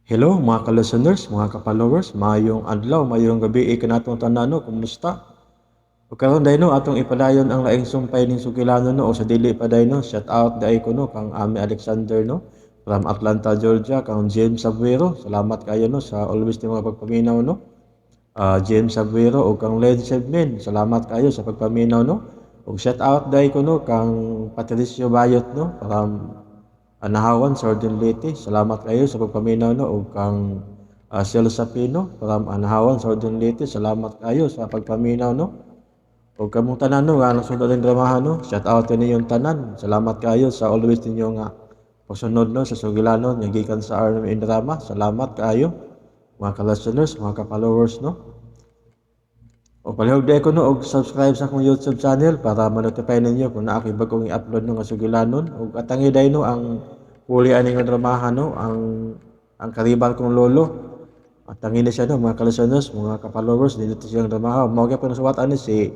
Hello mga ka-listeners, mga ka-followers, mayong adlaw, mayong gabi, ikanatong tanano, kumusta? O karon dahil no, atong ipadayon ang laing sumpay ning sukilano no, o sa dili pa dahil no, shout out dahil ko no, kang Ami Alexander no, from Atlanta, Georgia, kang James Sabuero, salamat kayo no, sa always ni mga pagpaminaw no. James Sabuero o kang Len Sebmen, salamat kayo sa pagpaminaw no. O shout out dahil ko no, kang Patricio Bayot no, from Anahawan, Southern Leyte. Salamat kayo sa pagpaminaw no ug kang Cielo Sapino from Anahawan, Southern Leyte. Salamat kayo sa pagpaminaw no. Ug kamong tanan no nga nasunod ang dramahan no. Shout out ninyong tanan. Salamat kayo sa always ninyo nga pagsunod no sa sugilanon nga gikan sa RMN Drama. Salamat kayo mga ka-listeners, mga ka-followers no. O palihog day ko no og subscribe sa akong YouTube channel para ma-notify ninyo kung naa ko'y bagong i-upload no nga sugilanon. Ug atangi day no ang huli ani nga dramahan no ang karibal kong lolo. Atangi na siya no mga ka-listeners, mga ka-followers dito siyang dramahan. Mao gyud suwat ani si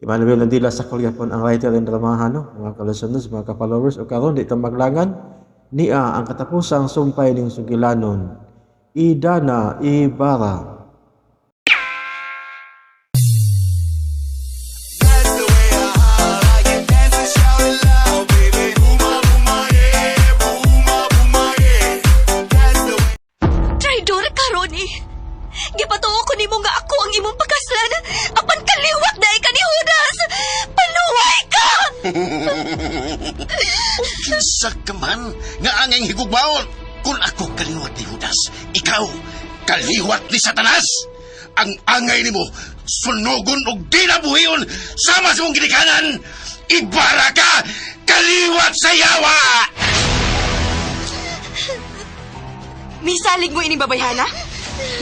Emmanuel Landila sa Kulyapon ang writer ng dramahan no mga ka-listeners, mga ka-followers. O karon dito maglangan niya ang katapusang sumpay ning sugilanon. Idana Ibarra. Traidor ka, Ronnie. Gipatuo ko nimo nga ako ang imong pagkaslan. Apan kaliwat dahil ka ni Judas. Paluway ka! Kinsa ka man nga angay higugmaon. Kung ako kaliwat ni Judas, ikaw kaliwat ni Satanas. Ang angay nimo sunugon og dinabuhiyon sama sa mong ginikanan. Ibara ka, kaliwat sa yawa! Misalig mo ining babayhana?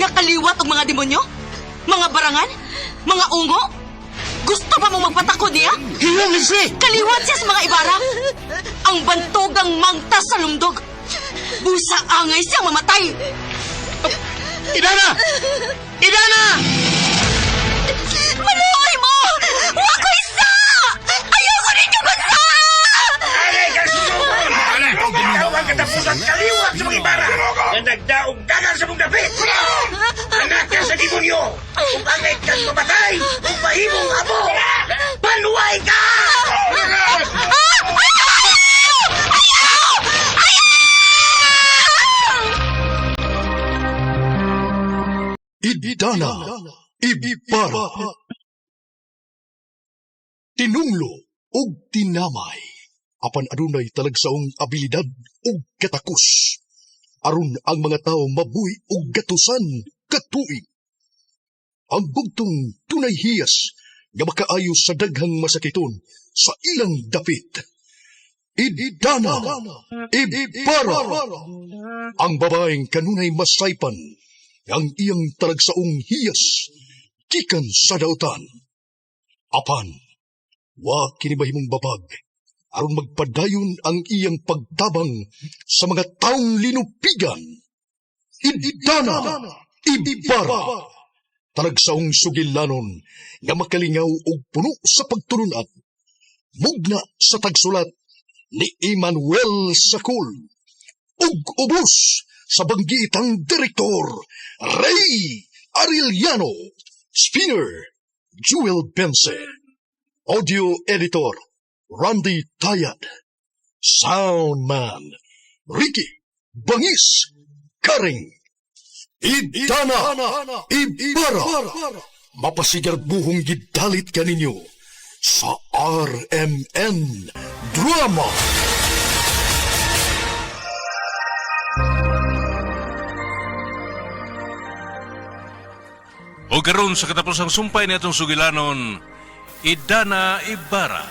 Nga kaliwat og mga demonyo? Mga barangan? Mga ungo? Gusto pa mong magpatakod niya? Hilong Leslie! Kaliwat siya sa mga ibara. Ang bantogang mangtas sa lumdog. Busa angay siyang mamatay. Idana! Idana! Maluoy mo! Huwag ko isa! Ayoko ninyo basta! Alay ka susugon! Ikaw ang katapusan kaliwat sa mga ibara na nagdaong dagan sa mong dapit! Anak ka sa demonyo! Kung angay kang mamatay, kung mahimong abo, panuway ka! Idana Ibara Tinunglo og tinamay apan adunay talagsaong abilidad ug katakos aron ang mga tao mabuhi og gatusan katuig. Ang bugtong tunay hiyas nga makaayo sa daghang masakiton sa ilang dapit. Idana Ibara ang babaeng kanunay masaypan ang iyang talagsaong hiyas gikan sa dautan. Apan, wa kini mahimong babag aron magpadayon ang iyang pagtabang sa mga taong linupigan. Idana Ibara talagsaong sugilanon nga makalingaw og puno sa pagtulunat. Mugna sa tagsulat ni Emmanuel Sakul ug ubos sa banggiitang direktor Ray Arellano, spinner Jewel Bense, audio editor Randy Tayad, sound man Ricky Bangis Karing. Idana Ibara mapasigar buhong gidalit kaninyo sa RMN Drama. O karon sa katapusang sumpay nitong sugilanon, Idana Ibarra.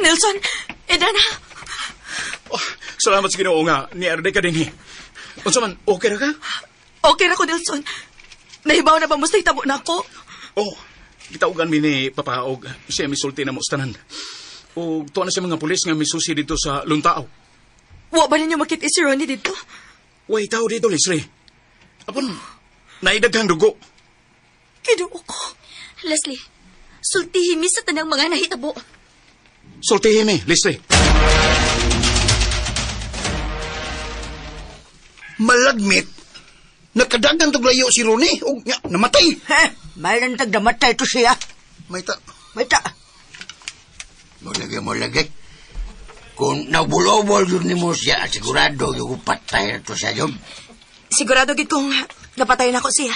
Nelson, Edana, Salamat sa Ginoo nga, niarday ka din Unsa man, okay ra ka? okay na ko, Nelson. Nahibaw na ba mo sa itabo na ako? Oh, gitawgan mi ni Papaog, siya misulti na mo sa tanan. O tuwa na siya mga pulis nga misusi dito sa Luntao. Wa ba ninyo makita si Ronnie dito? Way tao dito, Leslie. Apon, naidaghang dugo. Kinuo ko. Leslie, sultihin mi sa tanang mga nahitabo. sultihin ni, Leslie. Malagmit. Nakadagang taglayo si Ronnie o nga, namatay. Mayroon tagdamatay to siya. May ta... May ta. Mo lagi. Kung nabulobol yun ni mo siya, sigurado yung patay na to siya yun. Sigurado gid kong napatay na ko siya.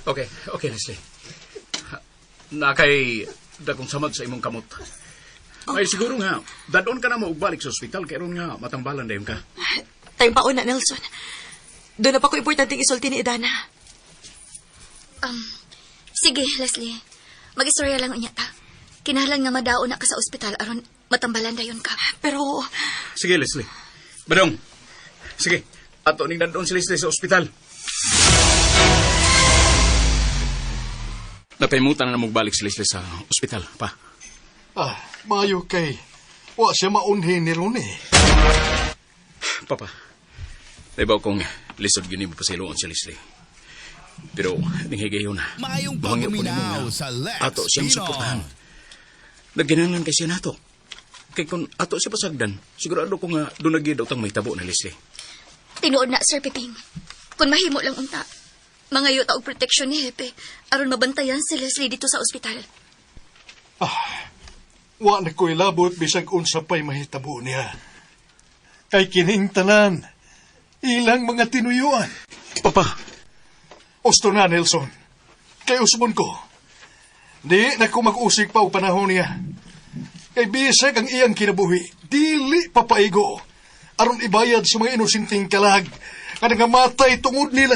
Okay, Leslie. Nakay dagong samad sa imong kamot. Ay siguro nga, dadon ka na mo balik sa ospital, kaya ron nga matangbalan dayon ka. Tayong pauna, Nelson. Doon na pa ko importanteng isulti ni Idana. Sige, Leslie. Mag-istorya lang unya ta. Kinahanglan nga madaon na ka sa ospital aron matambalan dayon ka. Pero, Sige, Leslie. Badong, sige, ato ning nandoon si Leslie sa ospital. Napaimutan na magbalik si Leslie sa ospital, pa. Mayo kay. Wa siya maunhi ni Ronnie. Papa, naibaw kong lisod yun mo pasiloon si Leslie. Pero, nanghigayon na. Maayong Mahangyo po pagpaminaw nimo sa Let's ato siyang Pinoy. suportahan. Nagginanglan kay siya nato. Kay kung ato siya pasagdan, sigurado ko nga doon nagid utang may tabo na Leslie. Tinuod na, Sir Piping. Kung mahimo lang unta, mangayo ta og proteksyon ni Hepe aron mabantayan si Leslie dito sa ospital. Wa na ko'y labot bisag unsa pa'y mahitabo niya. Kay kining tanan, ilang mga tinuyuan. Papa, Osto na, Nelson. Kay usbon ko. Di na ko mag-usig pa og panahon niya. Kay bisag ang iyang kinabuhi, dili papaigo. Aron ibayad sa mga inosinteng kalag nga nangamatay tungod nila.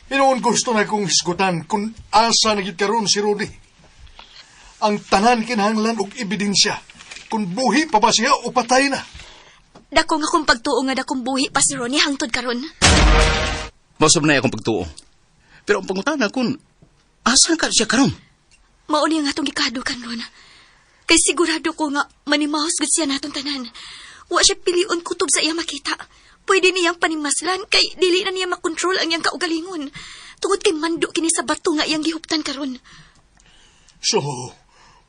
Pinoon gusto na kong hisgutan kung asa nagit karon si Rudy. Ang tanan kinahanglan og ebidensya kung buhi pa ba siya o patay na. Dako nga kung pagtuo nga dakong buhi pa si Ronnie hangtod karon. mausap na akong pagtuo. Pero ang pangutana kung asan ka siya karon? Mao ni nga atong gikado karon. Kay sigurado ko nga manimahos gud siya natong tanan. Wa siya piliun kutob sa iya makita. Pwede niyang panimaslan kay dili na niya makontrol ang iyang kaugalingon. Tungod kay mando kini sa bato nga iyang gihuptan karon. So,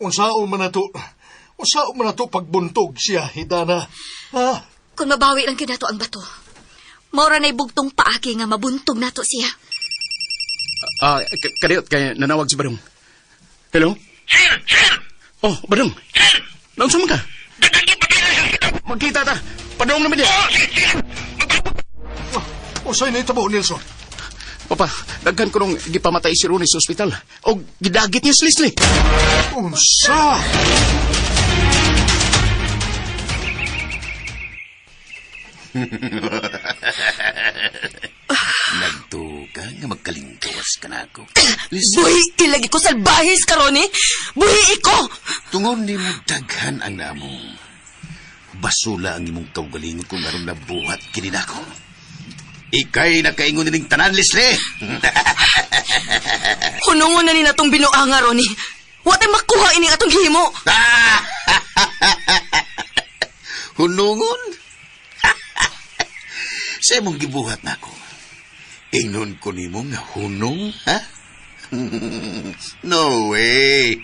unsaon man nato pagbuntog siya, Idana? Ha? Kung mabawi lang kinato ang bato, maura na'y bugtong paagi nga mabuntog nato siya. Kadiyot kay nanawag si Badong. Hello? Oh, Badong. Naunsa man ka? Magkita ta. Padong naman niya. Usay na itabo, Nelson. Papa, daghan ko nung gipamatay si Ronnie sa ospital. O gidagit niya si Leslie. Unsa? Nagtuga nga magkalingkuwas ka na ako. buhi ilagi ko salbahis karon eh. Buhi iko. Tungon ni mo daghan ang naamong. Basula ang imong kaugalingon kung naroon na buhat kininako. Ikay nakaingon nining tanan, Leslie. Hunungon na ni natong binuanga ron eh. Wa tay makuha ini atong himo. Hunungon? Sa imong gibuhat na ako. Ingnon ko ni mo nga hunong, ha? No way.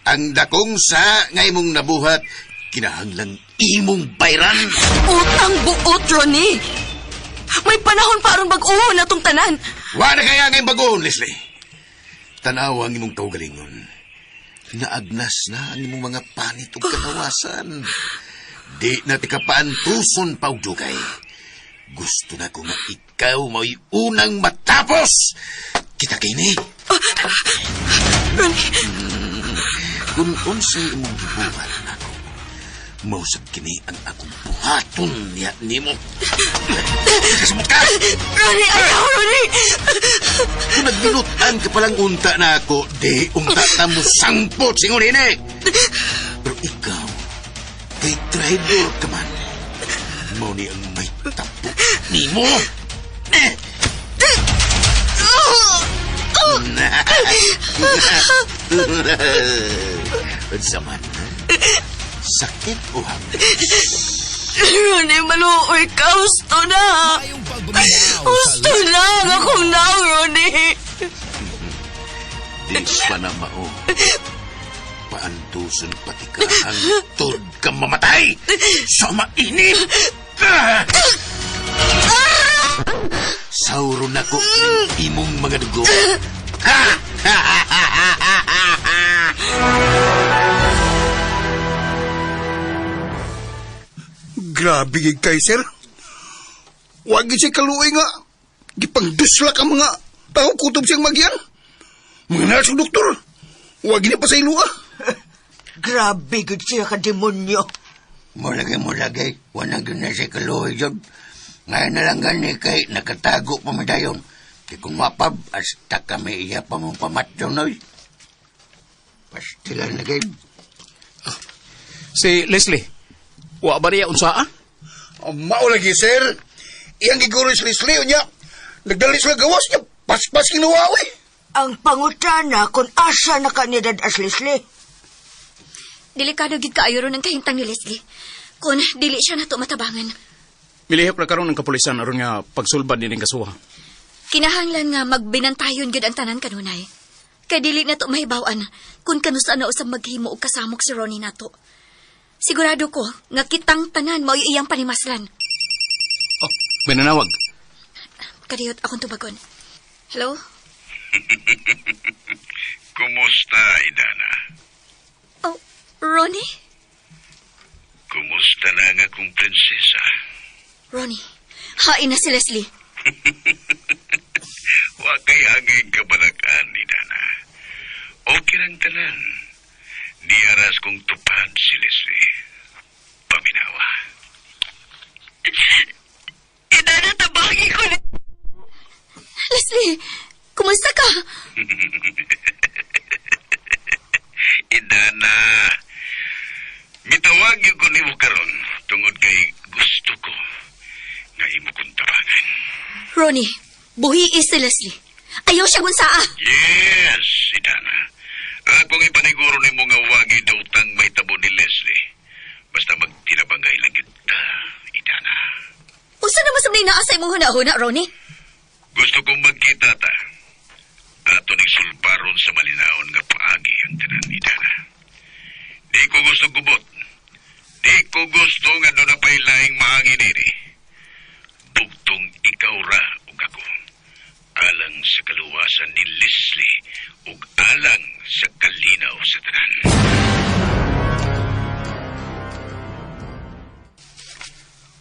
Ang dakong sa nga imong nabuhat, kinahanglang imong bayran. Utang buot ron eh. May panahon pa aron bag-uho na tong tanan. Wala kaya ngayong bagoon, Leslie. Tanaw ang imong kaugalingon. Naagnas na ang imong mga panit o kanawasan. Di na tikapaantuson pa og dugay. Gusto na ko nga ikaw mo'y unang matapos. Kita kini. Ronnie, Kung unsay imong gibuhat nako, mausap kini ang akong buhaton niya nimo. Kasamot ka! Ronnie, ayaw, Ronnie. Kung nagbinutan ka palang unta na ako, di unta na mo sangpot singon ini. Pero ikaw, kay traidor ka man. Mao ni ang may tapo nimo. Zaman, sakit o hanggang? Ronnie, maluoy ka. Gusto na. Maayong pagpaminaw sa Gusto na. Akong na, Ronnie. Di pa na mao. paantuson pati ka hangtod ka mamatay. So mainit! Ah! Sauron ako ng imong mga dugo. Ha! Grabe gig kay sir. Wag gid siya kaluoy nga. Gipangdusla ka mga tao kutob siyang magyan. Mga nurse ug doktor. Wag gid pa sa ilua. Grabe gud siya ka demonyo. Mulagi. Wanang yun na siya kaluoy, Job. Ngayon na lang gani kay nakatago pa mi dayon. Di kung mapab, hasta kami iya pa mong pamatyon, oy. Pastilan na kayo. Si Leslie. Wa ba niya unsaa? Mao lagi sir. Iyang giguro si Leslie unya. Nagdali sila gawas niya. Pas-pas kinuha oy. Ang pangutana kung asa na ka niya dadas, Leslie. Delikado gid kaayo ron ang kahintang ni Leslie. Kung dili siya nato matabangan. Milihap na karon ng kapulisan aron nga pagsulbad nining kasuha. Kinahanglan nga magbinantayon gid ang tanan kanunay. Kay dili nato mahibaw-an kung kanusa na usab maghimo og kasamok si Ronnie nato. Sigurado ko nga kitang tanan mao iyang panimaslan. Oh, may nanawag. Kadiyot akong tubagon. Hello? Kumusta, Idana? Oh, Ronnie? Kumusta na nga kong prinsesa? Ronnie, hain na si Leslie. Wa kay hangin kabalakan, Idana. Okay lang tanan. Di aras kong tupad si Leslie. Paminawa. Idana, tabagi ko na. Leslie, kumusta ka? Idana, mitawag yung ko nimo karon tungod kay gusto ko nga imo kong tabangan. Ronnie, buhi si Leslie. Ayaw siya gunsaa. Yes, Idana. Akong ipaniguro ni mo nga wagi daw tang may tabo ni Leslie. Basta magtinabangay lang kita, Idana. Usa na masamnay naasay mong hunahuna, Ronnie? Gusto kong magkita ta. Ato ni sulparon sa malinaon nga paagi ang tanan, Idana. Di ko gusto gubot. Di ko gusto nga doon na pailaing mahangin ini. Bugtong ikaw ra ug ako. Alang sa kaluwasan ni Leslie ug alang sa kalinaw sa tanan.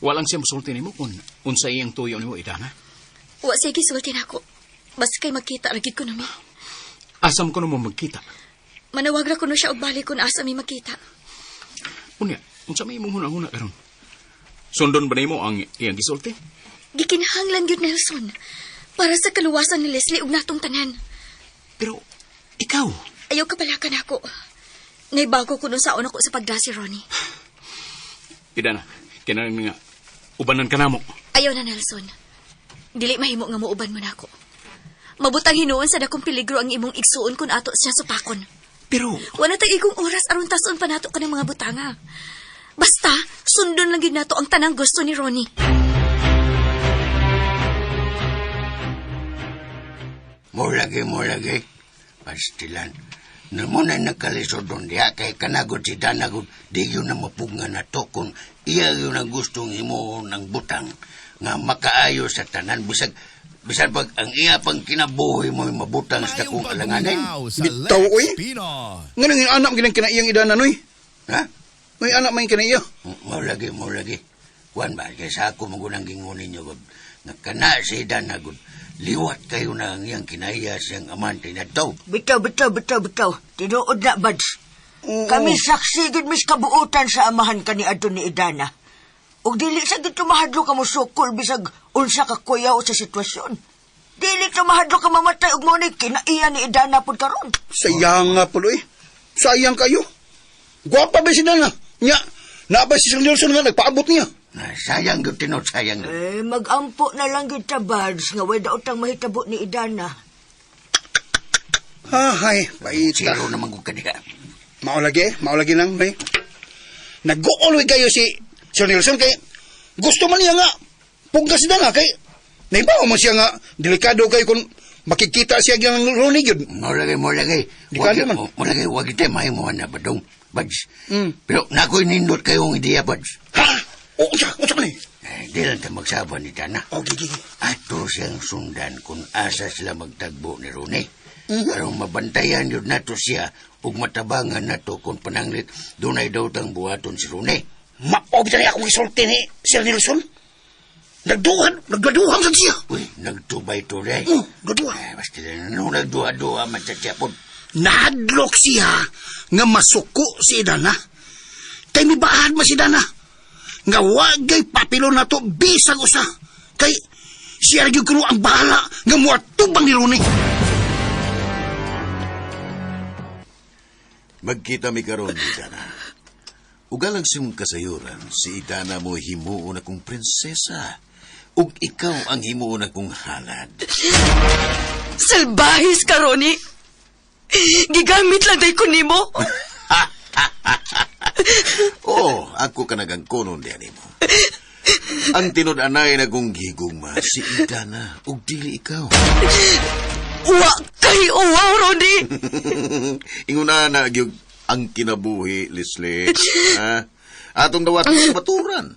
Walang siya musulti nimo kung unsa iyang tuyo nimo Idana. Wa siya gisulti na ako. Basta kay magkita lagi ko nami. Asam ko mo magkita. Manawag ra ko no siya og balik kung asa mi magkita. Unya, unsa may imong hunahuna karon? Sundon ba nimo ang iyang gisulti? Gikinahanglan gyud Nelson. Para sa kaluwasan ni Leslie ug natong tanan. Pero ikaw, Ayaw kapalakan ako. Naibago ko nun saon ako sa pagda si Ronnie. Idana, kinahanglan nga ubanan ka namo. Ayaw na, Nelson. Dili mahimo nga muuban mo na ako. Mabutang hinuon sa dakong peligro ang imong igsuon kung ato siya supakon. Pero Wala tag igong oras aron tason pa nato ka ng mga butanga. Basta, sundon lang yun nato ang tanang gusto ni Ronnie. Mulagi. Pastilan. Namunay nakalisod doon diha kay kanagod si Danagod. Di yun na mapunga na to kung iya yun ang gustong imo ng butang. Nga makaayo sa tanan. Bisag pag ang iya pang kinabuhi mo yung mabutang sa kung alanganin. bitaw oy. Nga nang anak ginang kinaiyang Idana noy. Ha? May anak may kinaiya. Mulagi. Kuan ba? Kaya sa ako magunang gingunin niyo. Nga kana si Danagod. Liwat kayo na ang iyang kinaya siyang amante na to. Bitaw. Tinuod na, Bads. Kami saksi gid mis kabuutan sa amahan ka ni Adto ni Idana. Ug dili sa gid mahadlo ka mo sukol bisag unsa ka kuyaw sa sitwasyon. Dili ka mahadlo ka mamatay ug mo ni kinaiya ni Idana pud karon. Sayang nga puloy. Sayang kayo. Gwapa ba si Dana? Nya, naabay si Sir Nelson nga nagpaabot niya. Sayang yun, tinod, sayang yun. Magampo na lang gid ta, Bads, nga way daot ang mahitabo ni Idana. Hay, baita. Siro naman kong kaniya. Maulagi lang, may. Nag-uoloy kayo si Sir Nelson kay gusto man niya nga pugga si Dana kay naibaw mo siya nga delikado kayo kung makikita siya yung Ronnie yun. Mo lagi. Di ka naman. Mo lagi, wag ite may mo na badong, Bads. Mm. Pero nako'y nindot kayong ideya, Bads. Ha? O, unsa ka ni? Di lang ta magsaban ni Dana. O, gigi. Ato siyang sundan kung asa sila magtagbo ni Ronnie. Karong mabantayan yun nato siya ug matabangan nato kung pananglit dunay daw tang buhaton si Ronnie. Maobitan niya akong isulti ni Sir Nelson. Nagduhan sa siya. Uy, nagtubay-tubay. Nagduhan. Basta lang, nung nagduha-duha, matyatyapon. Nahadlok siya nga masuko si Dana. Kay mibahad ma si Dana. Nga wagay papilo na to bisag usa. Kay siya rin yung ang bahala nga muatubang ni Ronnie. Magkita mi karon ni Dana. Ugalang siyong kasayuran, si Idana mo himuon akong prinsesa. Ug ikaw ang himuon akong halad. Salbahis ka, Ronnie. Gigamit lang day ko nimo. Oo, ako ka nagangkonon diyan mo. Ang tinud-anay na kong gigugma, si Idana, ug dili ikaw. Wa kay uwaw, Ronnie. Inguna na gyud ang kinabuhi, Leslie. Ha? Atong dawat sa baturan.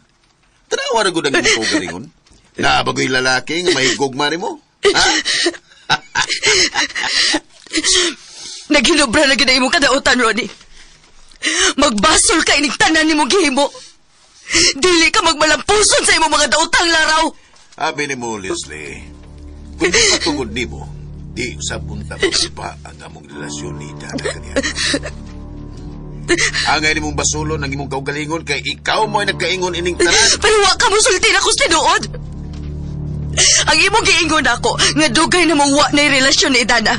Tanawa na gud ang imong garingon. Nabagoy lalaki nga may gugma nimo. Ha? Naghinubra na gina imong kadautan, Ronnie. Magbasol ka ining tanan nimong gihimo. Dili ka magmalampuson sa imong mga dautang laraw. Abi ni mo, Leslie. Kung di patungod ni mo, di sabon tapos pa ang among relasyon ni Dana kaniya. Angay ni mong basulon ang imong kaugalingon kay ikaw mo'y nagkaingon ining tanan. Pero wa ka mo sulti na kus tinuod. Ang imong giingon ako nga dugay na mong wa na relasyon ni Dana.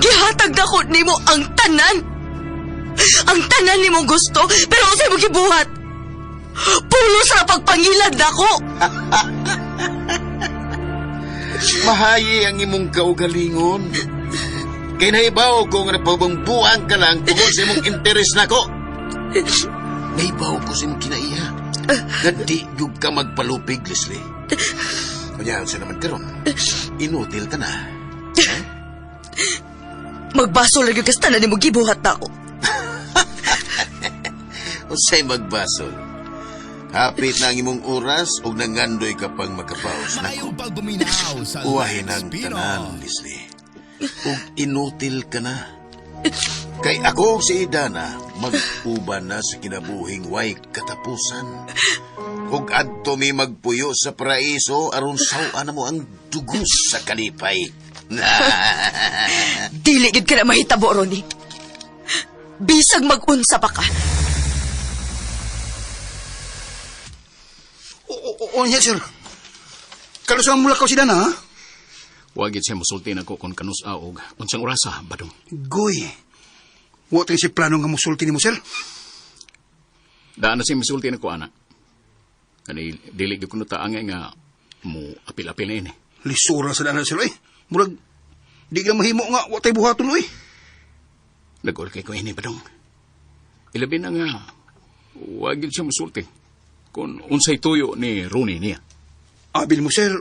Gihatag na ko nimo ang tanan. Ang tanan nimong gusto, pero sa imong gibuhat. Pulos ra pagpangilad nako. Mahayi ang imong kaugalingon. Kay naibaw ko nga napabangbuang ka lang tungkol sa imong interes nako. Naibaw ko sa imong kinaiya. Nga di yung ka magpalupig, Leslie. Kanya, sa naman karon, inutil ka na. Magbasol lang yung kastanan nimong gibuhat nako. Usay magbasol. Hapit na ang imong oras o nangandoy ka pang makapaos na Mayong pagbuminaw sa uwahin Live ang Spino. tanan, Leslie. Ug inutil ka na. Kay ako si Idana, mag-uban na sa kinabuhing way katapusan. Ug adto mi magpuyo sa paraiso aron sawan na mo ang dugos sa kalipay. Dili gid ka na mahitabo, Ronnie. Bisag mag-unsa pa ka. O niya, sir. Kalusang mula ko si Dana, ha? Wagit siya musulti na ko kung kanus aog. Unsang orasa, badong. Goy. Wa tayo si plano nga musulti ni mo, sir. Daan na siya musulti na ko, anak. Kani, dili ko kuno taangay nga mo apil-apil na ini. Lisura sa Dana, sir, eh. Murag, di ka mahimo nga, wa tayo buhaton, eh. Nag-ol kay ko ini, badong. Ilabi na nga, wagit siya musulti. Kung unsay tuyo ni Ronnie niya. Abil mo, sir.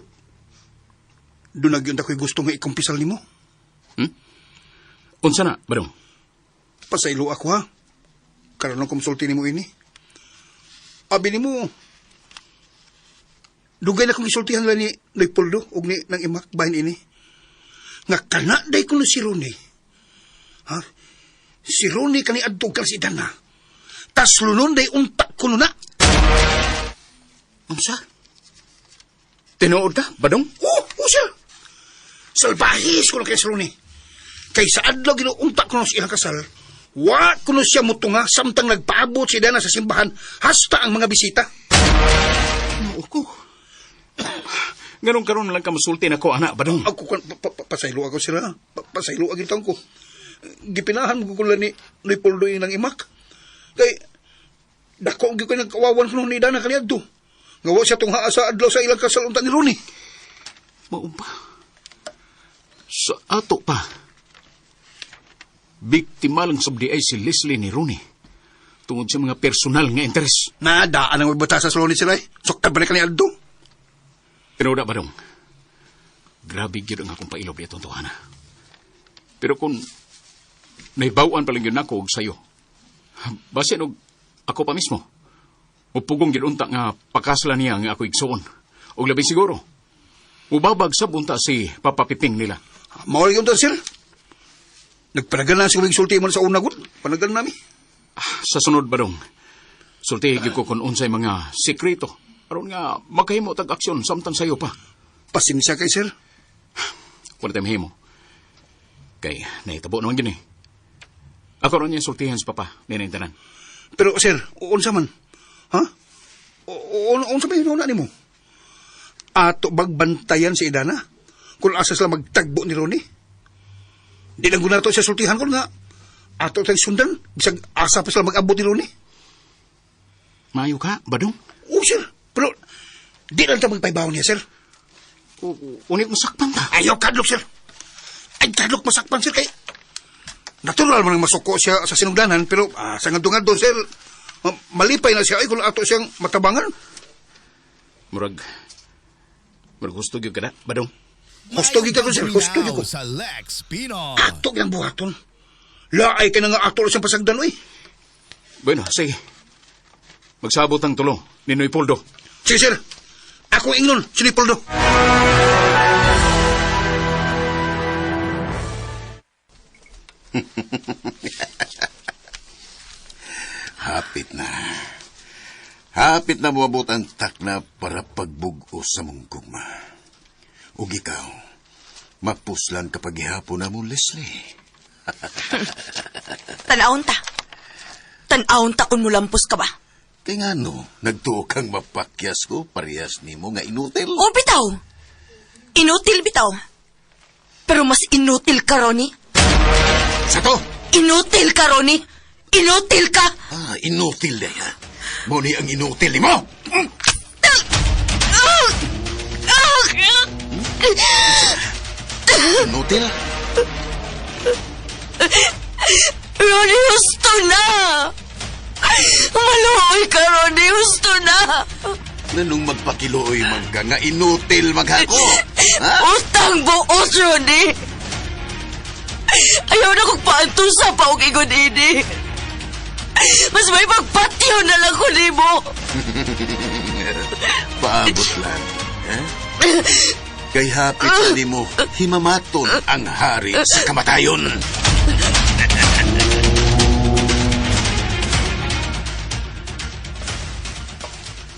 Doon nagyon ako'y gusto nga ikumpisal ni mo. Unsa na, badong? Pasaylo ako, ha? Karoon ng kumsulti ni mo ini. Abil mo, dugay na kong isultihan lang ni Leopoldo o ni ng imak bahin ini. Nga kanaday ko na si Ronnie. Ha? Si Ronnie kani adtugal si Dana. Tas lunon day untak ko na. Unsa? Tinuod ka, badong? Oo, sir. Salbahis ko na kay si Ronnie. Kay sa adlaw ginuuntak ko na sa ilang kasal, wa ko na siya mutunga samtang nagpaabot si Dana sa simbahan hasta ang mga bisita. Oo ko. Ganun karon lang ka musulti na ko, anak, badong. Ako pasaylo ako sila. Pasaylo agin taon ko. Gipinahan mo ko ni Leopoldo yung nang imak. Kay dako gyud ko nagkawawan ko ni Dana kaniadto. Nga wa siya tungha sa adlaw sa ilang kasal unta ni Ronnie. Maumpa. Sa ato pa. Biktima lang sabdi ay si Leslie ni Ronnie. Tungod sa mga personal nga interes. Nadaan ang magbata sa Ronnie sila eh. Sokta balik kaniadto. Tinuda, badong. grabe gyud ang akong pailob ni itong tuhana. Pero kung naibawaan pa lang yun ako og sayo, basin og ako pa mismo, upugong gyud unta nga pakasla niya nga ako igsuon. Og labi siguro, ubabag sa bunta si Papa Piping nila. Mawala yung sir. Nagpanagal na siya sulti mo sa una gud. Panagal nami. Sa sunod ba dong, sultihig ko kung unsay mga sekreto. Aron nga makahimo tag aksyon samtang sayo pa. Pasensya kay sir. Wala tayong mahimo. Kay naitabo naman yun eh. Ako ron niya sultihan sa papa, ninaintanan. Pero sir, unsa man? Ha? Unsa ba yun ni mo? Ato bagbantayan si Idana? Kung asa sila magtagbo ni Ronnie? Di lang guna to sa sultihan ko nga. Ato tayong sundan, bisag asa pa sila mag-abot ni Ronnie. Mayo ka, badong? Oo sir, pero di lang tayo magpaibaw niya sir. Unit masakpan ta. Ayaw kadlok sir. Ay kadlok masakpan sir kay natural man ang masuko siya sa sinugdanan pero sa ngadto-ngadto sir malipay na siya ay kung ato siyang matabangan. Murag gusto gyud kada, badong. Gusto gyud ka sir, gusto gyud ko. Sa Lex Pino. Ato yang buhaton. Laay ka na nga ato siyang pasagdan oy. Bueno, sige. Magsabot ang tulo ni Noy Poldo. Sige sir. Ako ingnon, si Poldo. Hapit na moabot ang takna para pagbugo sa mong gugma. Ug ikaw, mapuslan kapag ihapon na mo, Leslie. Tanawon ta kung mulampos ka ba? Kaya nga no, nagtuo kang mapakyas ko, parehas ni mo nga inutil. O bitaw. Inutil bitaw. Pero mas inutil ka, Ronnie. Sa to? Inutil ka, Ronnie. Inutil ka. Inutil na yan. Muni ang inutil ni mo. Inutil? Ronnie, gusto na. Maluoy ka, Ronnie. Gusto na. Nanong magpakiluoy man ka nga inutil maghako? Ha? Utang buos, Ronnie. Ayaw na kong paanto sa paong ingon ini. Mas may magpatyo na lang ko ni mo. Paabot lang. Kay hapit na ni mo, himamaton ang hari sa kamatayon.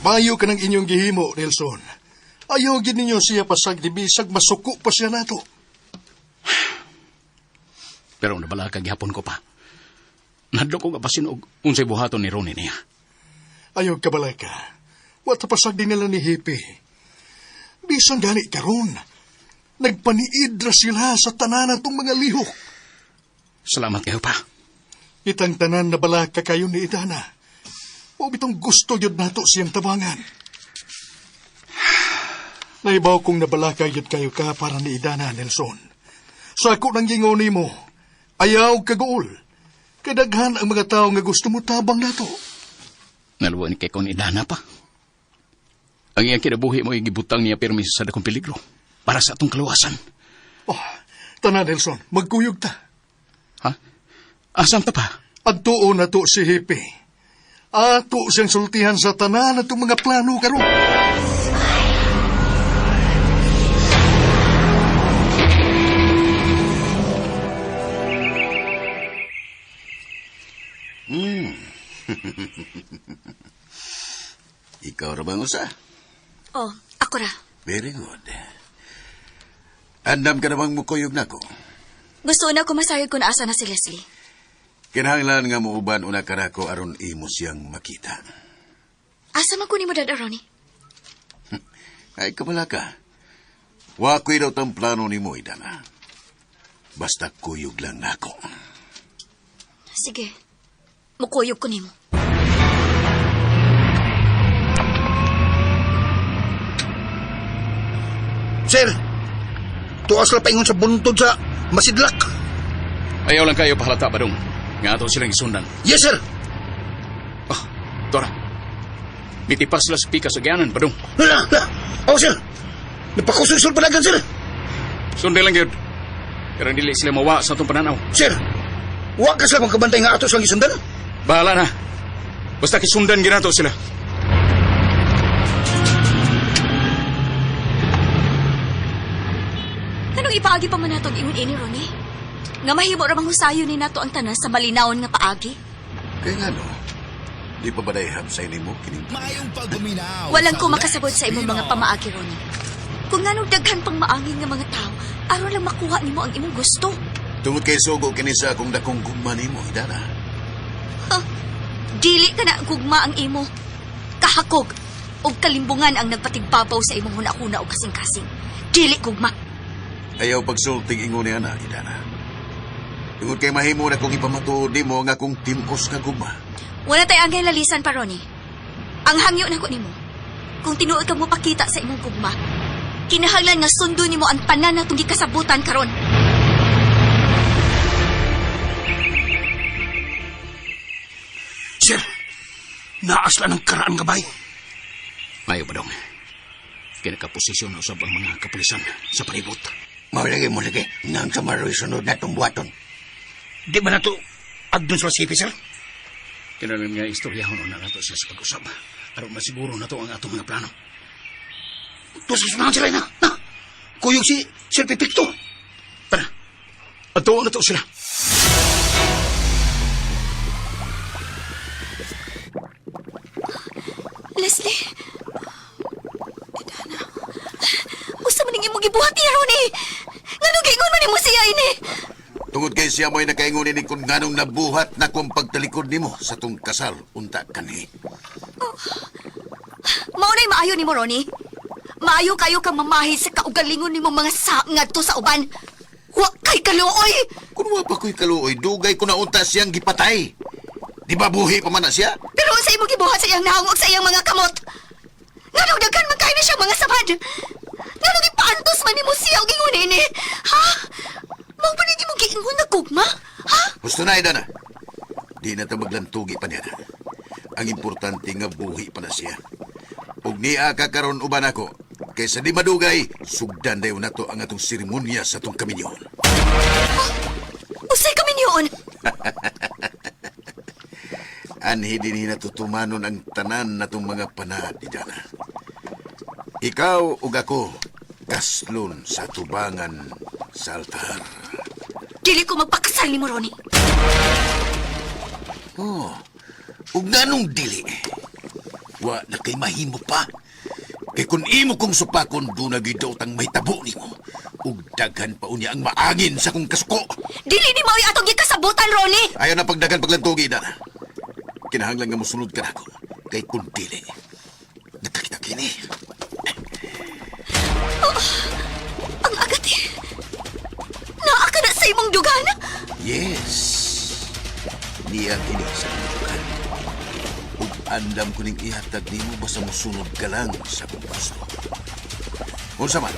Mayo ka ng inyong gihimo, Nelson. Ayaw gid ninyo siya pasag di bisag masuko pa siya nato. Pero nabala ka gihapon ko pa. Nadlo ko kapasin og unsay buhaton ni Ronnie niya. Ayaw ka balay ka. Wata pasag din nila ni Hippie. Bisan gani karon. Nagpaniidra sila sa tanan natong mga lihok. Salamat kayo pa. Itang tanan na bala ka kayo ni Idana. O bitong gusto yun nato siyang tabangan. Naibaw kong nabalaka yun kayo ka para ni Idana, Nelson. Sa ako nang gingoni mo, ayaw kagool. Kadaghan ang mga tao nga gusto mo tabang nato. Naluwa ni kay kon Idana pa. Ang iyang kinabuhi mo ay gibutang niya permis sa dakong peligro para sa atong kaluwasan. Oh, tanan, Nelson, magkuyog ta. Ha? Asam ta pa? Adtuo na to si Hippie. Ato siyang sultihan sa tanan at mga plano karon. Ikaw ra bang usa? Oh, ako ra. Very good. Andam ka namang mukuyog na ko. Gusto na ko masayod kung asa na si Leslie. Kinahanglan nga muuban una ka nako aron imo siyang makita. Asa man kunin mo, Dad Ronnie? Ay, kabala ka. Wakoy daw tang plano ni mo, Idana. Basta kuyog lang nako. Sige. Mukuyog ko nimo. Sir, tuas lang paingon sa buntod sa masidlak. Ayaw lang kayo pahalata, badong. Nga ato silang isundan. Yes, sir. Oh, Tora. Mitipas sila sa pika sa gayanan, badong. Hala. Oh, sir. Napakusul palagan, sir. Sunday lang yun. Pero dili sila mawa sa itong pananaw. Sir, wa ka sila magkabantay nga atos lang isundan? Bahala na. Basta kisundan ginato sila. Kanong ipaagi pa man nato ang ingon ini, Ronnie? Nga mahimo ra manghusayon ni nato ang tanan sa malinawon nga paagi? Kaya nga no, di pa ba dahihab sa inimo kining Mayong pagbuminaw. Walang sa ko makasabot sa imong mga Let's pamaagi, Ronnie. Kung nganong daghan pang maangin nga mga tao, aron lang makuha nimo ang imong gusto. tungod kay sugo kini sa akong dakong gugma nimo, Idana. Dili ka na gugma ang imo. Kahakog o kalimbungan ang nagpatigpapaw sa imong hunahuna o kasing-kasing. Dili gugma. Ayaw pagsulting ingon ni ana, Idana. Tungod kay mahimo na kong ipamatuod nimo nga kung timos ka gugma. Wala tay angay lalisan pa, Ronnie. Ang hangyo na ko nimo. Kung tinuod ka mo pakita sa imong gugma, kinahanglan nga sundo nimo ang tanan natong gikasabutan karon. Sir, naas lang ng karaan gabay. Mayo ba dong? Kinakaposisyon na usab ang mga kapulisan sa palibot. Maulagay mo lagi, nang sa maroy sunod na itong buhaton. Di ba na ito agdun sa sipi, sir? Kinalang nga istoryahon na nato sila sa pag-usap. Aron masiguro na to ang atong mga plano. Susunahan sila na. Kuyog si Sir Pipito. Tara, atuon na to sila. Leslie. Edana. Usa man ning imong gibuhat ni Ronnie. Nganong giingon man nimo siya ini? Tungod kay siya mo'y nakaingunin ni kung ganong nabuhat na kung pagtalikod nimo sa tong kasal, unta kani. Maunay maayo nimo, Ronnie. Maayo kayo kang mamahid sa kaugalingon nimo mga sangad to sa uban. Wa kay kaluoy. Kung wa pa ko'y kaluoy, dugay ko na unta siyang gipatay. Di ba buhi pa man na siya? Pero sa imong gibuhat sa iyang nahangog sa iyang mga kamot. Nganong daghan man kayo na siya mga sabad. Nganong ipaantos man nimo siya og ingon ini. Ha? Mao ba nigi mo giingon na gugma? Ha? Gusto na, Idana. Di na ta maglantugi pa niya. Ang importante nga buhi pa na siya. Ug niya kakaron uban ako, kaysa di madugay, sugdan dayon nato ang atong seremonya sa atong kaminyon. Usay kami niyon. Anhi din natutumanon ang tanan natong mga panahad, Idana. Ikaw ug ako, kaslon sa tubangan sa altar. Dili ko magpakasal ni mo, Ronnie. Oh, ug ganong dili. Wa na kay mahimo pa. Kay kun imo kong supakon do na gidot ang mahitabo nimo. Ug daghan pa unya ang maangin sa kong kasuko. Dili ni mao atong gikasabutan, Ronnie. Ayaw na pagdagan paglantugi, Idana. Kinahanglan nga mosunod ka nako. Kay kun dili, nakakita kini. Ang agad eh. Naa ka na sa imong dugan? Yes. Niya kini sa kutukan. Ug andam ko ning ihatag nimo basta mosunod ka lang sa kong pasto. Unsa man?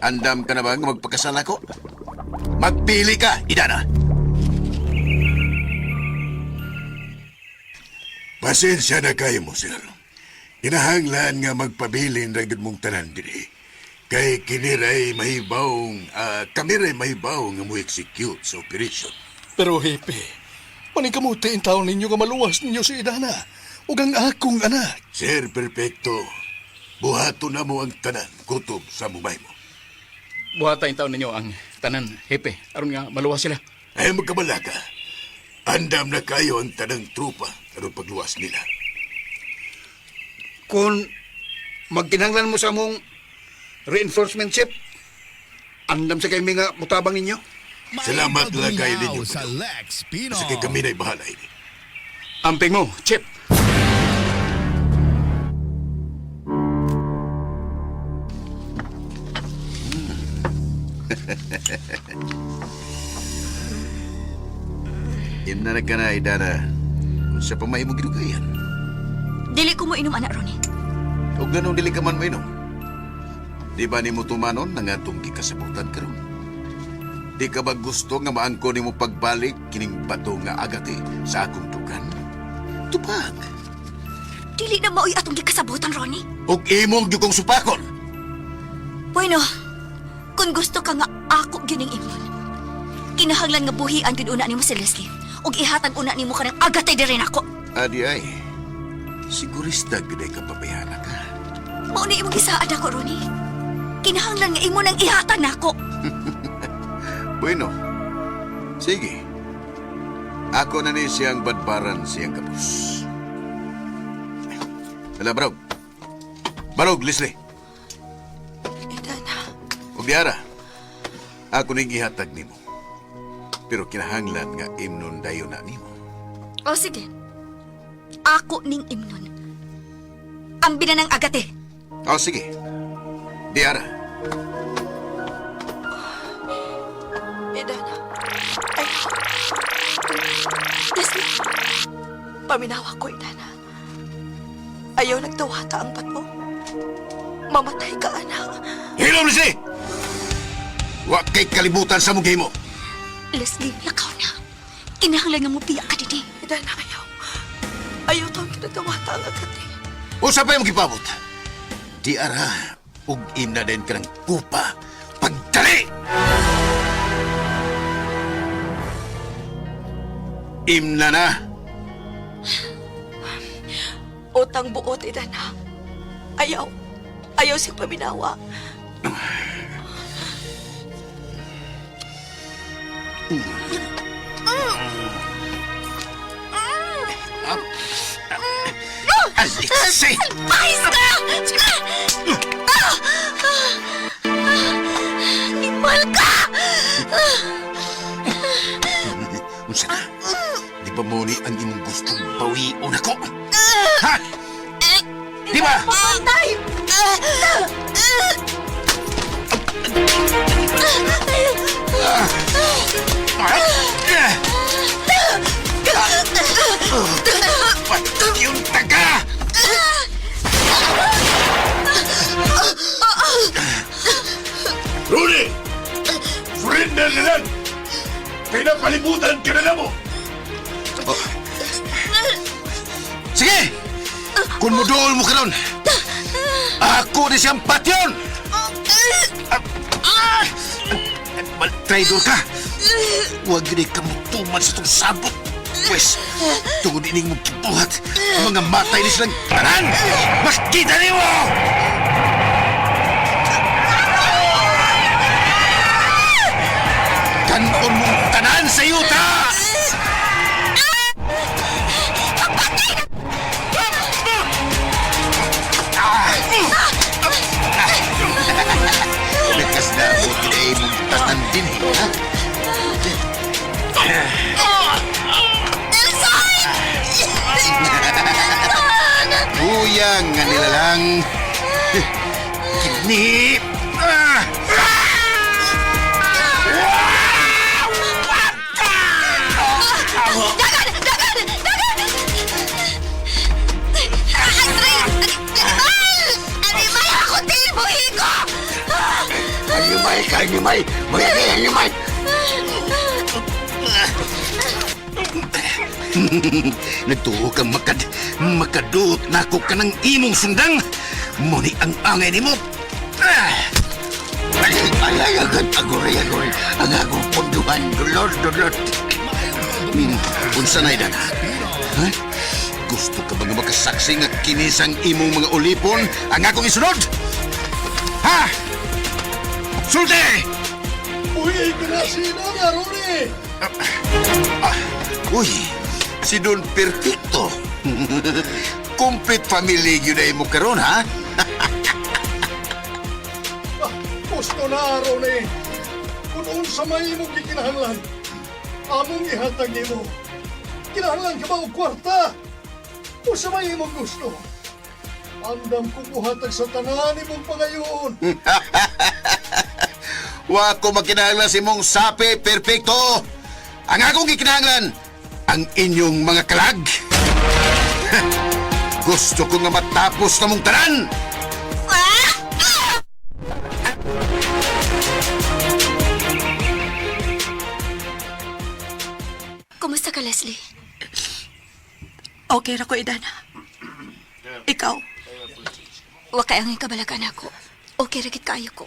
Andam ka na ba nga magpakasal ako? Magpili ka, Idana. Pasensya na kayo mo, sir. Kinahanglan nga magpabilin ra gid mong tanan diri. Kay kiniray mahibawong, kamiray mahibawong nga mo execute sa operation. Pero Hepe, paningkamuti ang taon ninyo nga maluwas ninyo si Idana. Ug ang akong anak. Sir Perfecto, buhato na mo ang tanan kutob sa mumay mo. Buhata yung taon ninyo ang tanan, hepe. Aron nga maluwas sila. Ay magkabala ka. Andam na kayo ang tanang trupa aron pagluwas nila. Kung magkinahanglan mo sa mong reinforcement ship, andam sa kayo mga mutabang ninyo. Salamat lang kayo ninyo. Sa Lex Pino. Kasi kami na'y bahala ini. Amping mo, Chip. Inanag ka na, Idana. Sa pamay mo ginugayan. Dili ko mo inom, anak Ronnie. Huwag ganun dili ka man mo inom. Di ba ni mo tumanon na nga itong gikasabutan ka ron? Di ka ba gusto nga maangko ni mo pagbalik kining bato nga agati sa akong tugan? Tupag. Dili na maoy atong gikasabutan, Ronnie. Ug imong gyud kong supakon. Bueno, Kung gusto ka nga ako gining imon. Kinahanglan nga buhian gid una nimo si Leslie. Ug ihatan una nimo kanang agatay diri nako. Adi ay, sigurista gede ka pabayana ka. Mao ni imong gisaad ako, Ronnie. Kinahanglan nga imo nang ihatan nako. Bueno, sige. Ako na ni siyang badbaran siyang kapos. Hala, Barog. Barog, Leslie. Idana. O Biara, ako ning ihatag nimo. Pero kinahanglan nga imnon dayo na nimo. O sige. Ako ning imnon. Ang binanang agate. O sige. Biara. Idana. Leslie, Paminawa ko, Idana. Ayaw nagtawata ang bat mo. Mamatay ka, anak. Hilom, Leslie! Wa kay kalibutan sa mugay mo. Leslie, lakaw na. Kinahanglan nga mo piyak ka didi. Idana, ayaw. Ayaw kang kinagawata ang agati. Usa pa yung gipabot. Di ara, ug imna din ka ng kupa. Pagdali! Imna na. Utang buot, Idana. Ayaw. Ayaw siyang paminawa. Say! Ayos ka! Imal ka! Unsa na? Di ba mo ni ang imong gustong bawion ako? Ha? Di ba? Patay! Patay yung taga! Rudy! Friend na lang! Pinapalibutan ka na mo! Sige! Kung mudool mo ka nun, ako di siyang patyon! Traidor ka! Huwag gini ka mutuman sa itong sabot! Pwes, tungod ining mong kibuhat, mga matay ni silang tanan! Makita niyo! Kanon mong tanan sa yuta! Lekas na ako ginayin mong tanan din, ha? Buyang nga nila lang. Kidney! Dagan! Dagan! Dagan! Animal ako, tibuhi ko! Animay ka, animay! Mayagi, animay! Nagtuho kang makadut na ako ka ng imong sundang. Muni ang angay ni mo. Alayagan agoy. Ang akong punduhan. Dulot. Unsa na idan? Ha? Gusto ka ba nga makasaksi nga kinisang imong mga ulipon ang akong isunod? Ha? Sulti! Uy, kinasino nga, Rudy! Uy, si Don Perfecto. Complete family yun ay mo karon, ha? Gusto na, Rudy. Kung unsa may imong gikinahanglan, among ihatag nimo. Kinahanglan ka ba og kwarta? Unsa may imong gusto? Andam ko buhatag sa tanan imong pangayon. Wa ko makinahanglan si mong sapi perfecto. Ang akong gikinahanglan, ang inyong mga kalag. Gusto ko nga matapos na mong tanan. Kumusta ka, Leslie? Okay ra ko, Idana. Ikaw? Wa kay ang kabalakan ako. Okay ra gid kaayo ko.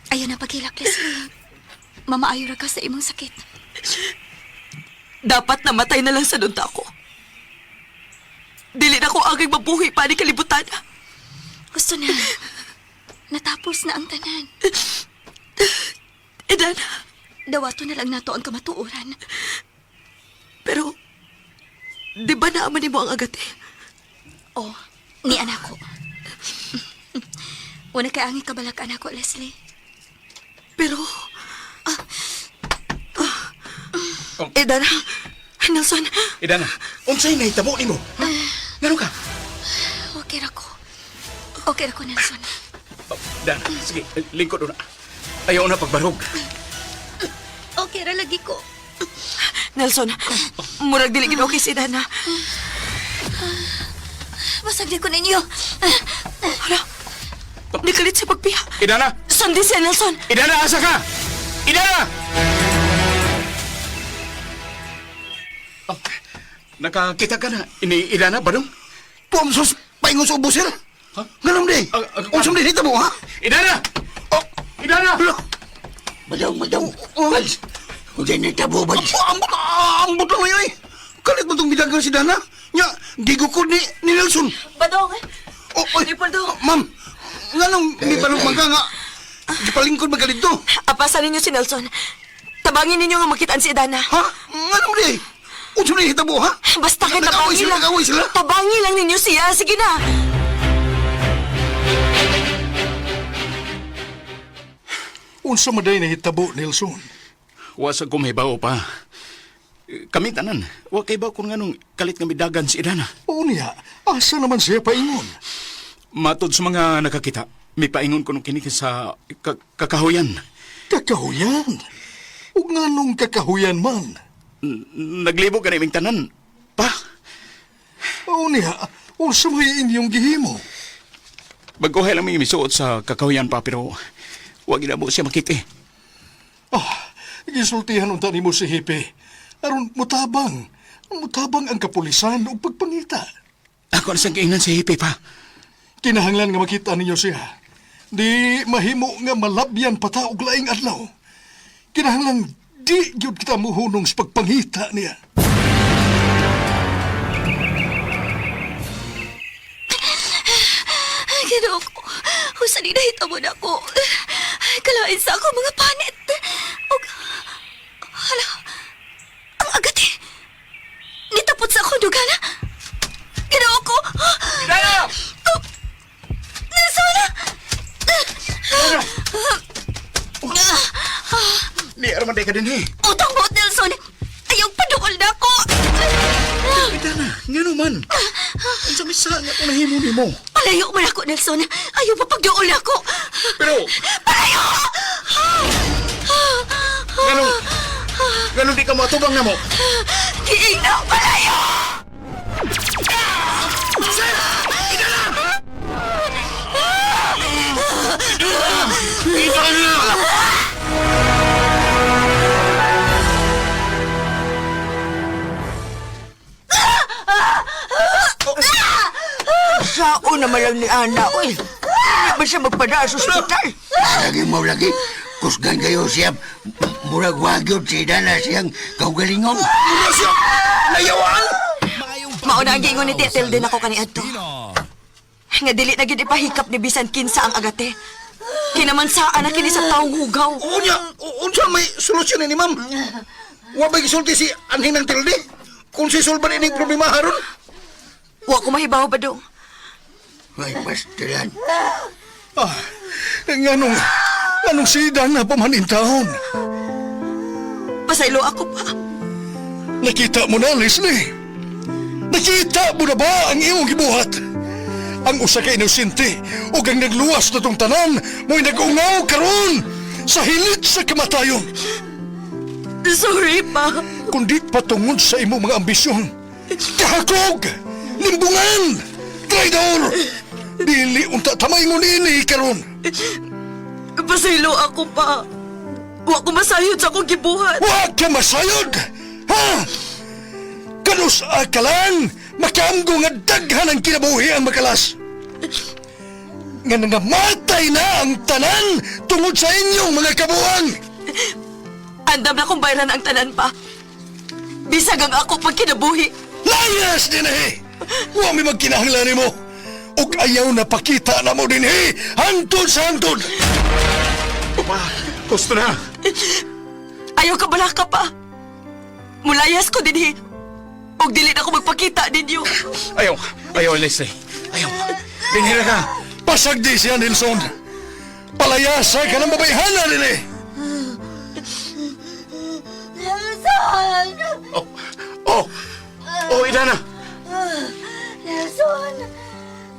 Ayaw na paghilak, Leslie. Mamaayo ra ka sa imong sakit. Dapat namatay na lang sa nunta ko. Dili na ko agay mabuhi pa ni kalibutan. Gusto na. Natapos na ang tanan. Idana, Dawato na lang nato ang kamatuoran. pero di ba naaman ni mo ang agate? Oh, ni anak ko. Una kay angi kabalak anak ko, Leslie. Pero... Idana, Nelson, Idana, unsay nahitabo nimo? Ngano ka? Okay ra ko. Okay ra ko, Nelson. Dan, sige, lingkod na. Ayaw na pagbarog. Okay ra lagi ko. Nelson, murag dili gid okay si Idana. Basag di ko ninyo. Hala, nikalit sa pagpiha. Idana! Sundi siya, Nelson. Idana, asa ka? Idana! Oh, nakakita ka na. Ini Idana, badong? Puamsos, paingon sa ubo, sir. Ha? Ganun di. Unsam di hitabo, ha? Idana! Oh, Idana! Madang. Bads. Unsay nahitabo, Bads? Ambot lang ngayon, eh. Kalit mo itong bidagan si Dana? Nya, gigukod ni Nelson. Badong, Oy, Di pa daw. Ma'am, nga nung may balong mangka nga, gipalingkod magalit to. apasan ninyo si Nelson. Tabangin ninyo nga makitaan si Idana. Ha? Nga nung di. Unsam di hitabo, ha? Basta kayo Nag-away tabangi sila, lang. nag-away sila. Tabangi lang ninyo siya. Sige na. Unsa maday nahitabo, Nelson? Wasag ko may bao pa. Kami tanan, wa kay ba kung nganong kalit nga bidagan si Idana. O niya, asa naman siya paingon? Matod sa mga nakakita, may paingon ko nung kini sa kakahuyan. Kakahuyan? O nga nung kakahuyan man? Naglibo ka na iming tanan. Pa, O niya, unsa may inyong gihimo? baguhay lang may misuot sa kakahuyan pa, pero wag ginabo siya makiti. Gisultihan unta nimo si Hipe. Aron mutabang. Mutabang ang kapulisan o pagpangita. Ako na siyang kaingnan si Hipe pa. Kinahanglan nga makita ninyo siya. Di mahimo nga malabyan pata og laing adlaw. Kinahanglan di gyud kita muhunong sa pagpangita niya. Ginoo ko. Husa di nahitabo na ko. Kalain sa ako mga panit. Og... Hala. Ang agati. Nitapot sa akong dugana. Ginoo ko. Idana! Nelson! Di araman day ka din eh. Utang mo, Nelson. Ayaw paduol na ko. Idana, nga naman. Ang samisa nga kung nahimo ni mo. Palayo man ako, Nelson. Ayaw pa pagduol na ko. Pero, Palayo! ganun di ka matubang na mo. Giingnaw, palayo! Sao naman lang ni Ana, oy. Hindi ba siya magpada sa ospital? Lagi. Kusgan kayo siya. Murag wagyod si Dana siyang kaugalingon. Murag siya. Nayawan! Mauna ang gingon ni Tetel din ako kaniadto. Pino. Nga dili na gyud ipahikap ni bisan kinsa ang agate. Kinamansaan na kini sa taong hugaw. Oo niya. Unsa may solusyon ni ma'am? Wa ba gisulti si anhing ng tilde? Kung si sulban ining problema haron? Wa ko mahibaw ba dong. Ay, pastilan. Anong sidan na pamanintahon? Pasaylo ako pa. Nakita mo na, Leslie? Nakita mo na ba ang iyong gibuhat? Ang usa ka inosente o ang nagluwas na tong tanan mo'y nag-ungaw karon sa hilit sa kamatayon. Sorry pa. Kundi patungod sa imo mga ambisyon. Kahakog! Limbungan! Traidor! Dili unta tamayngon ini karon. Pasaylo ako pa. Wa ko masayod sa akong gibuhat. Wa ka masayod! Ha? Kanus ka lang makaamgo nga daghan ang kinabuhi ang makalas. nga nangamatay na ang tanan tungod sa inyong mga kabuang. Andam na kong bayaran ang tanan pa. Bisag ang ako pag kinabuhi. Layas din Wa mi magkinahanglan nimo. Ug ayaw na pakita na mo din hantod sa hantod. Papa, gusto na. Ayaw ka bala ka pa. Mulayas ko din og dili na ako magpakita ninyo. Ayaw, Leslie. Ayaw. Binira ka. Pasagdi siya, Nelson. Palayasa ka ng babayhana din Nelson! Idana.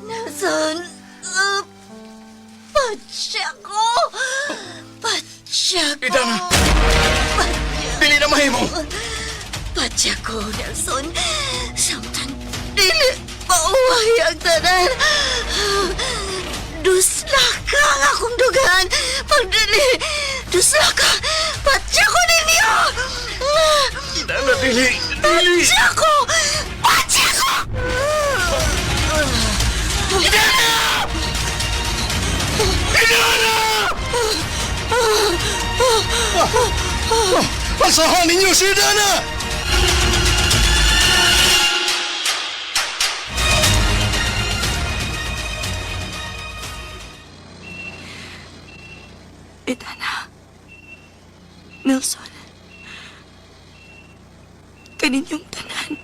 Nelson! Patya ko! Patya ko! Idana. Dili na mahimo. Patya ko, Nelson. Samtang dili mauwahi ang tanan. Dusla ka ang akong dugan. Pag dili, dusla ka. Patya ko ninyo! Idana, dili. Patya ko! Patya ko! Idana! Asahan ninyo si Dana! Idana. Nelson. Kaninyong tanan.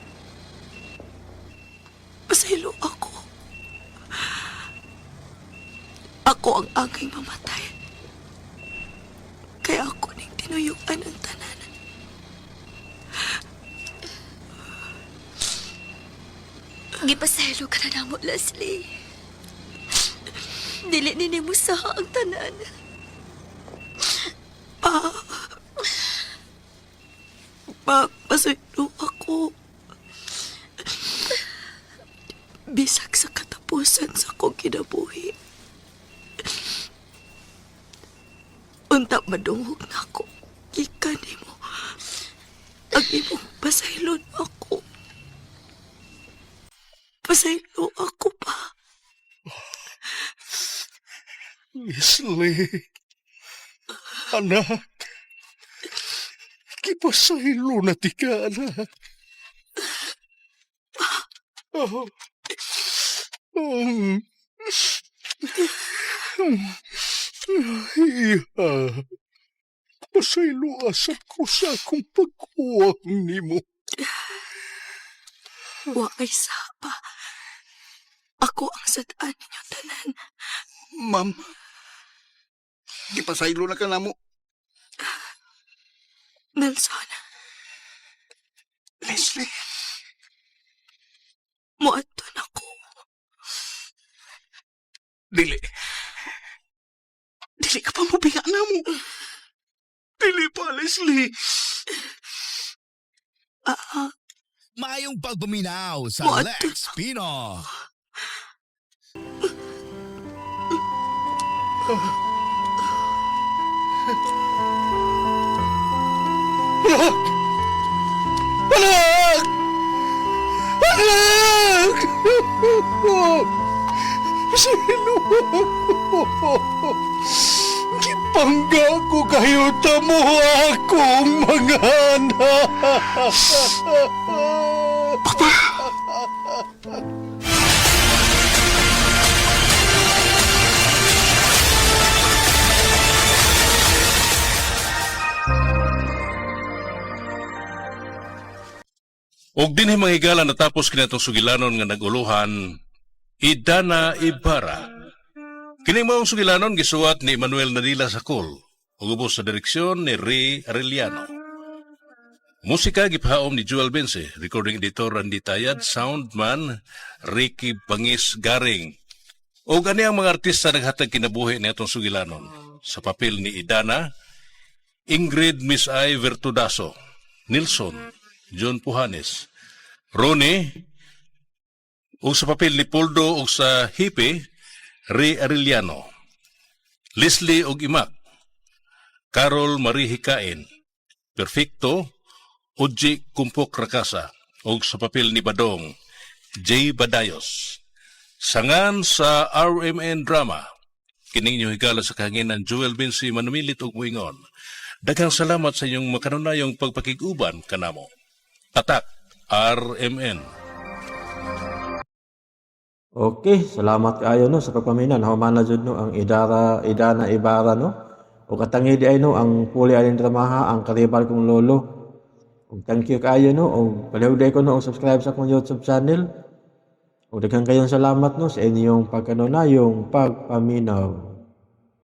Pasaylo ako. Ako ang angay mamatay. Kaya ako ning tinuyuan ang tanan. Gipasaylo ka na namo, Leslie. Dili nini mo sa ang tanan. Pasaylo ako. Bisag sa katapusan sa akong kinabuhi. Unta madungog na ako. Gikan mo. Ang imong pasaylon ako. Pasaylo ako pa. Leslie. Anak. Kipasaylo na ti ka, anak. Oh. Iya. Pasaylo asap ko sa akong pagkuwang nimo. Wa kay sapa. Ako ang sadaan ninyo tanan. Ma'am, gipasaylo na ka na mo. Nelson, Leslie, muadton ako. dili. Dili ka pa mabiga na mo. Dili pa, Leslie. Mayong pagbuminaw sa What? Lex Pino. Anak! Anak! Anak! Pasaylo ako. Gipangga ko kayo tamo akong mga anak. Og dinhi mga higala natapos kinatong sugilanon nga naguluhan, Idana Ibarra. Kini maong sugilanon gisuwat ni Manuel Nadila Sacol, ug ubos sa direksyon ni Ray Arellano. Musika gipahaom ni Joel Bense, recording editor Randy Tayad, soundman Ricky Bangis Garing. O gani ang mga artista naghatag kinabuhi nitong sugilanon. Sa papel ni Idana, Ingrid Miss I Vertudaso, Nilson, John Pujanes, Ronnie, o sa papel ni Poldo o sa Hipe, Ray Arellano, Leslie og Imak, Carol Marie Hikain, Perfecto, Uji Kumpok Rakasa, o sa papel ni Badong, Jay Badayos. Sangan sa RMN Drama, Kining inyo higala sa kahanginan Joel Vinci Manumilit ug Muingon. Daghang salamat sa inyong makanunayong pagpakiguban kanamo. Tatak RMN. Okay, salamat kaayo no sa pagpaminan. Humana jud no ang Idana Ibarra no. O katangi di ay no ang puli alin dramaha ang karibal kong lolo. Og thank you kaayo no og palihugday ko no og subscribe sa akong YouTube channel. Og daghang kayong salamat no sa inyong pagkanunayong pagpaminaw.